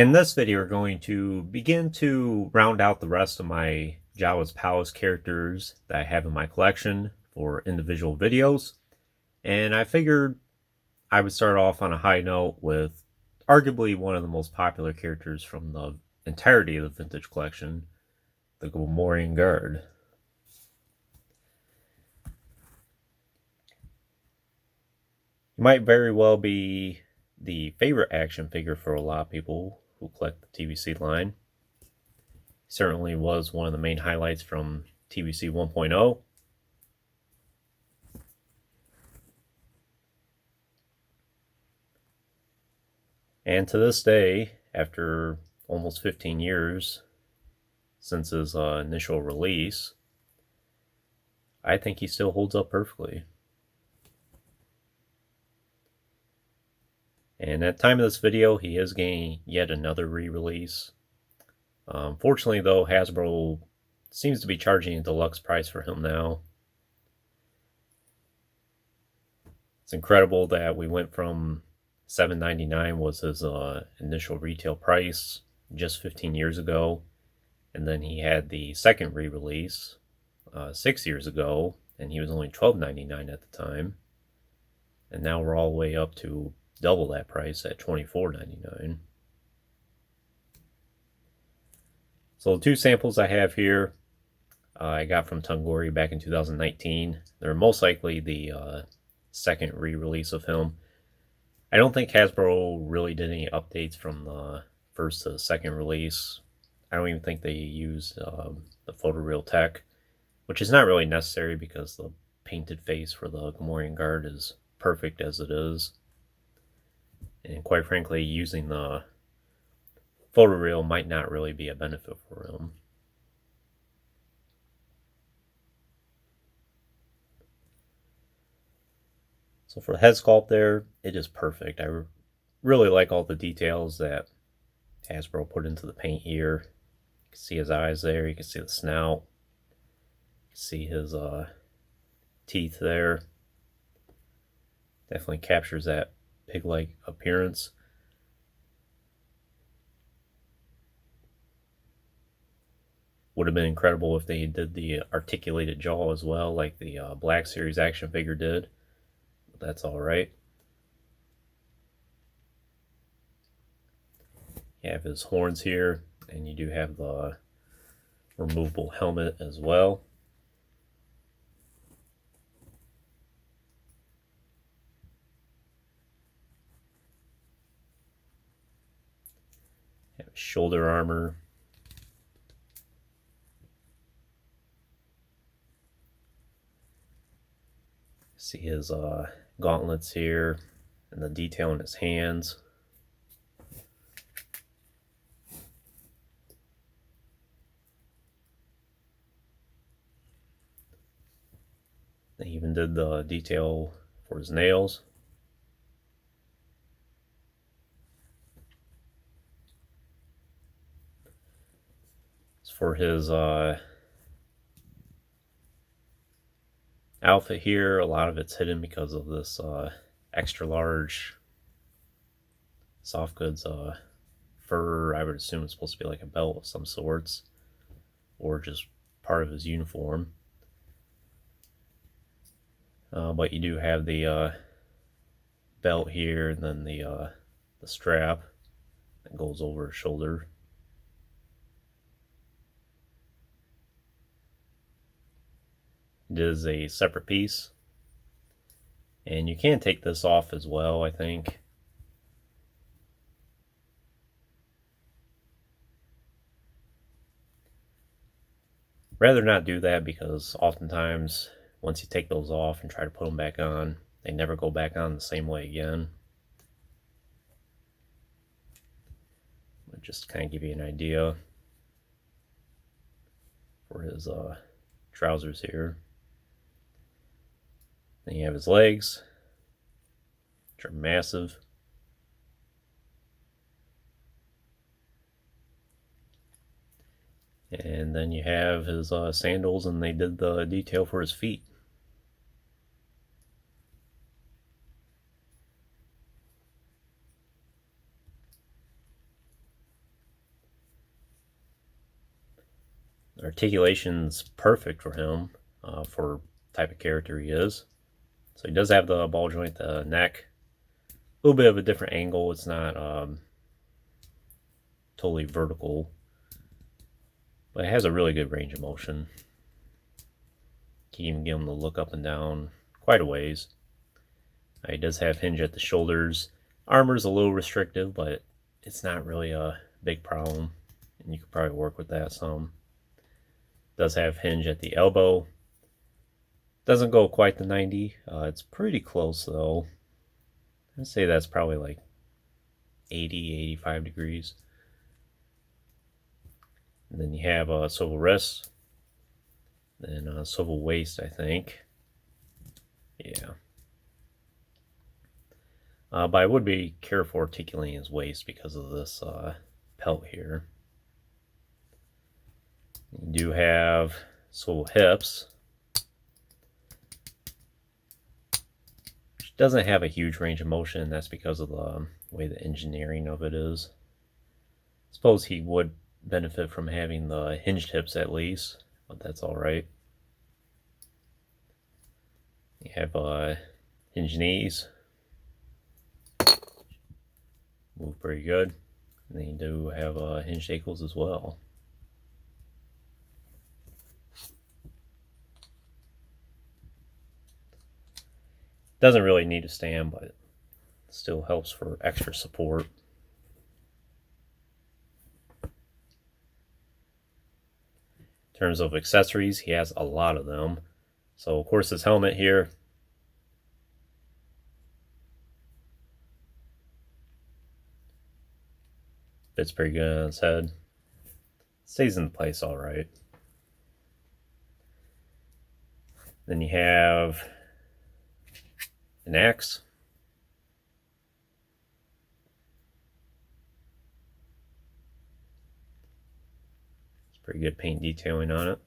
In this video, we're going to begin to round out the rest of my Jawa's Palace characters that I have in my collection for individual videos. And I figured I would start off on a high note with arguably one of the most popular characters from the entirety of the vintage collection, the Gamorrean Guard. He might very well be the favorite action figure for a lot of people who collect the TVC line. He certainly was one of the main highlights from TVC 1.0. And to this day, after almost 15 years since his initial release, I think he still holds up perfectly. And at the time of this video, he is getting yet another re-release. Fortunately, though, Hasbro seems to be charging a deluxe price for him now. It's incredible that we went from $7.99 was his initial retail price just 15 years ago, and then he had the second re-release 6 years ago, and he was only $12.99 at the time, and now we're all the way up to double that price at $24.99. So the two samples I have here, I got from Tungori back in 2019. They're most likely the second re-release of him. I don't think Hasbro really did any updates from the first to the second release. I don't even think they used the photoreal tech, which is not really necessary because the painted face for the Gamorrean Guard is perfect as it is. And quite frankly, using the photoreal might not really be a benefit for him. So for the head sculpt there, it is perfect. I really like all the details that Hasbro put into the paint here. You can see his eyes there, you can see the snout, you can see his teeth there. Definitely captures that pig-like appearance. Would have been incredible if they did the articulated jaw as well, like the Black Series action figure did. But that's alright. You have his horns here, and you do have the removable helmet as well. You have shoulder armor. See his gauntlets here and the detail in his hands. They even did the detail for his nails. As for his outfit here, a lot of it's hidden because of this extra large soft goods fur. I would assume it's supposed to be like a belt of some sorts, or just part of his uniform. But you do have the belt here, and then the strap that goes over his shoulder. It is a separate piece, and you can take this off as well, I think. Rather not do that, because oftentimes once you take those off and try to put them back on, they never go back on the same way again. But just kind of give you an idea for his trousers here. Then you have his legs, which are massive. And then you have his sandals, and they did the detail for his feet. Articulation's perfect for him, for type of character he is. So he does have the ball joint, the neck, a little bit of a different angle. It's not totally vertical, but it has a really good range of motion. Can even get him to look up and down quite a ways. He does have hinge at the shoulders. Armor's a little restrictive, but it's not really a big problem, and you could probably work with that some. Does have hinge at the elbow. Doesn't go quite to 90. It's pretty close though. I'd say that's probably like 80, 85 degrees. And then you have a swivel wrist, then a swivel waist, I think. Yeah. But I would be careful articulating his waist because of this pelt here. You do have swivel hips, which doesn't have a huge range of motion. That's because of the way the engineering of it is. I suppose he would benefit from having the hinged hips at least, but that's alright. You have hinged knees. Move pretty good. And then you do have hinged ankles as well. Doesn't really need to stand, but it still helps for extra support. In terms of accessories, he has a lot of them. So of course his helmet here, fits pretty good on his head. Stays in place all right. Then you have an axe. It's pretty good paint detailing on it.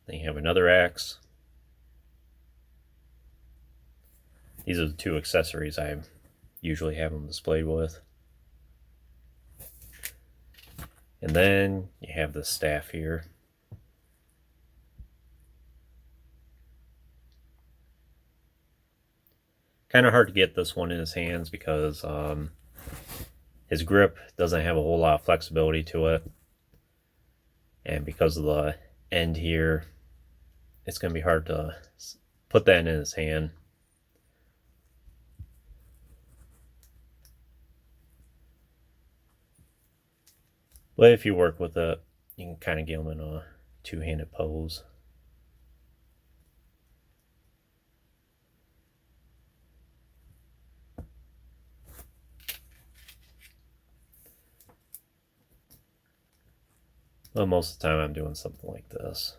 Then you have another axe. These are the two accessories I usually have them displayed with. And then you have the staff here. Kind of hard to get this one in his hands because his grip doesn't have a whole lot of flexibility to it. And because of the end here, it's going to be hard to put that in his hand. But if you work with it, you can kind of get them in a two-handed pose. Well, most of the time I'm doing something like this.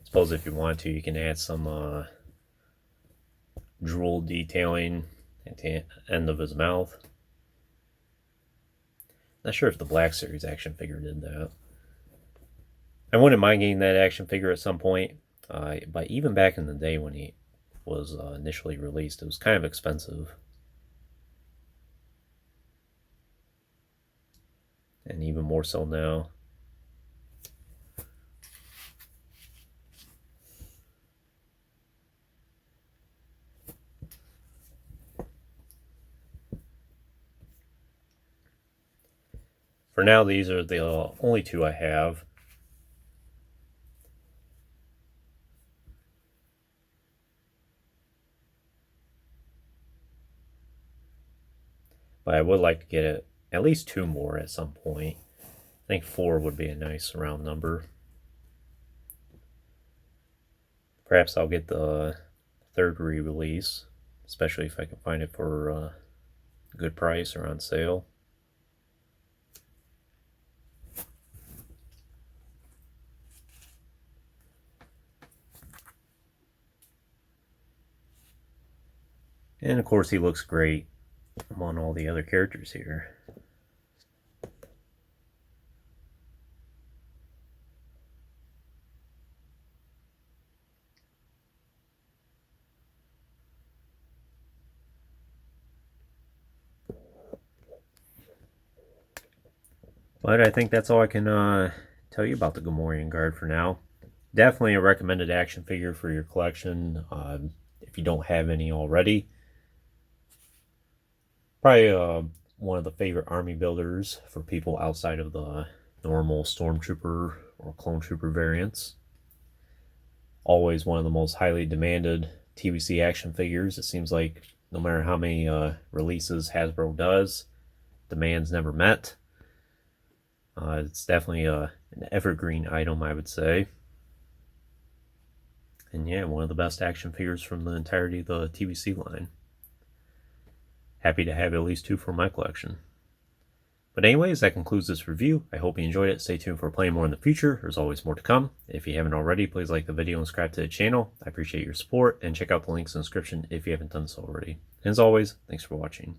Suppose if you want to, you can add some drool detailing at the end of his mouth. Not sure if the Black Series action figure did that. I wouldn't mind getting that action figure at some point, but even back in the day when he was initially released, it was kind of expensive. And even more so now. For now, these are the only two I have. But I would like to get it at least two more at some point. I think 4 would be a nice round number. Perhaps I'll get the third re-release especially if I can find it for a good price or on sale. And of course he looks great among all the other characters here. But I think that's all I can tell you about the Gamorrean guard for now. Definitely a recommended action figure for your collection if you don't have any already. Probably one of the favorite army builders for people outside of the normal Stormtrooper or Clone Trooper variants. Always one of the most highly demanded TVC action figures. It seems like no matter how many releases Hasbro does, demand's never met. It's definitely an evergreen item, I would say. And yeah, one of the best action figures from the entirety of the TVC line. Happy to have at least 2 for my collection. But anyways, that concludes this review. I hope you enjoyed it. Stay tuned for playing more in the future. There's always more to come. If you haven't already, please like the video and subscribe to the channel. I appreciate your support, and check out the links in the description if you haven't done so already. And as always, thanks for watching.